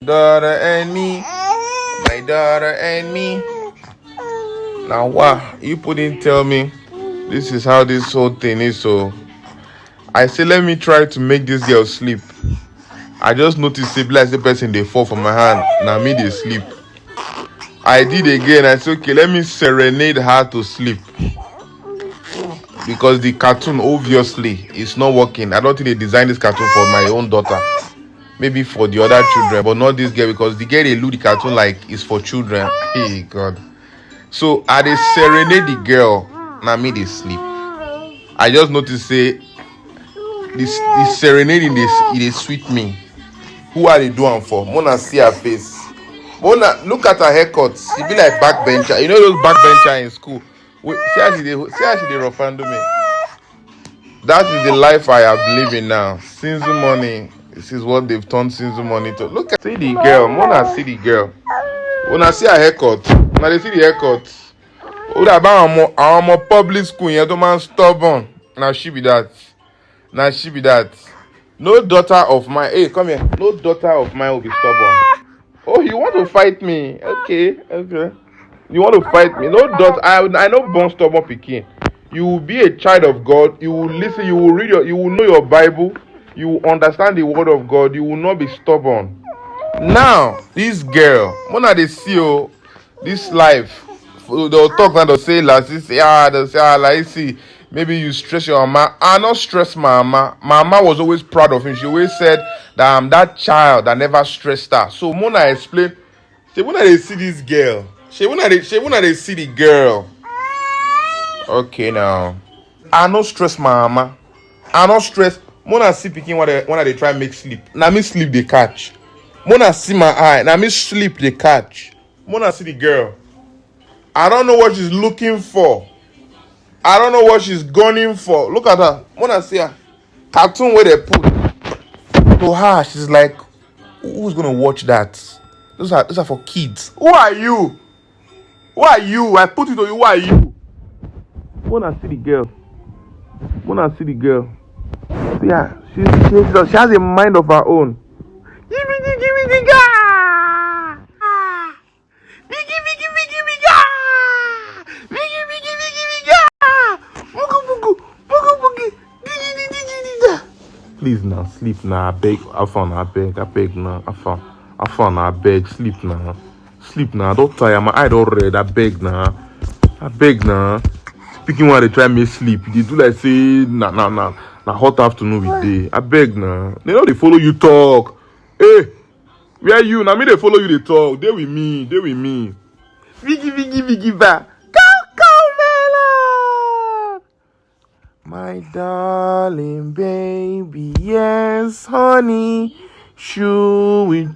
Daughter and me, my daughter and me. Now, wow, you couldn't tell me this is how this whole thing is. So I say, let me try to make this girl sleep. I just noticed it like the person they fall from my hand. Now me they sleep. I did again. I said, okay, let me serenade her to sleep. Because the cartoon obviously is not working. I don't think they designed this cartoon for my own daughter. Maybe for the other children, but not this girl, because the girl they look the cartoon like is for children. Hey God. So I they serenade the girl. Now me they sleep. I just noticed say this serenading this it is sweet me. Who are they doing for? Mona see her face. Mona, look at her haircut. She be like backbencher. You know those backbencher in school. Wait, see how she dey rough handle me. That is the life I am living now. Since the morning. This is what they've turned since the morning to. Look at see the girl. Mona see the girl. Mona see her haircut. Now they see the haircut. Oh, that about our public school. You don't man stubborn. Now she be that. Now she be that. No daughter of mine. Hey, come here. No daughter of mine will be stubborn. Oh, you want to fight me? Okay. You want to fight me? No daughter. I know born stubborn pikin. You will be a child of God. You will listen. You will read you will know your Bible. You will understand the word of God. You will not be stubborn. Now, this girl, when they see this life, they'll talk and they'll say, Lasisi, they'll say, Lasisi, maybe you stress your mama. I not stress my mama. My mama was always proud of him. She always said that I'm that child that never stressed her. So Mona explained, when they see this girl, when they see the girl. Okay, now. I not stress my mama. I not stress. Mona see picking when they try make sleep. Now me sleep they catch. Mona see my eye. Now me sleep they catch. Mona see the girl. I don't know what she's looking for. I don't know what she's gunning for. Look at her. Mona see her. Cartoon where they put. To her, she's like, who's gonna watch that? Those are for kids. Who are you? Who are you? I put it on you. Who are you? Mona see the girl. Mona see the girl. Yeah, she has a mind of her own. Give me the guy. Give me Please now, sleep now. I beg. I beg now. I found. I beg. Sleep now. Sleep now. Don't tire. My eye don't red. I beg now. Speaking while they try me sleep, they do like say nah. Hot afternoon with day. I beg now. They know they follow you talk. Hey, where you? Now me they follow you they talk. They with me. Viggy back. Go melon. My darling baby, yes honey. Chewy,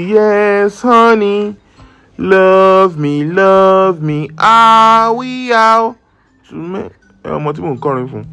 yes honey. Love me, ah we out. To me, I'm not even calling for.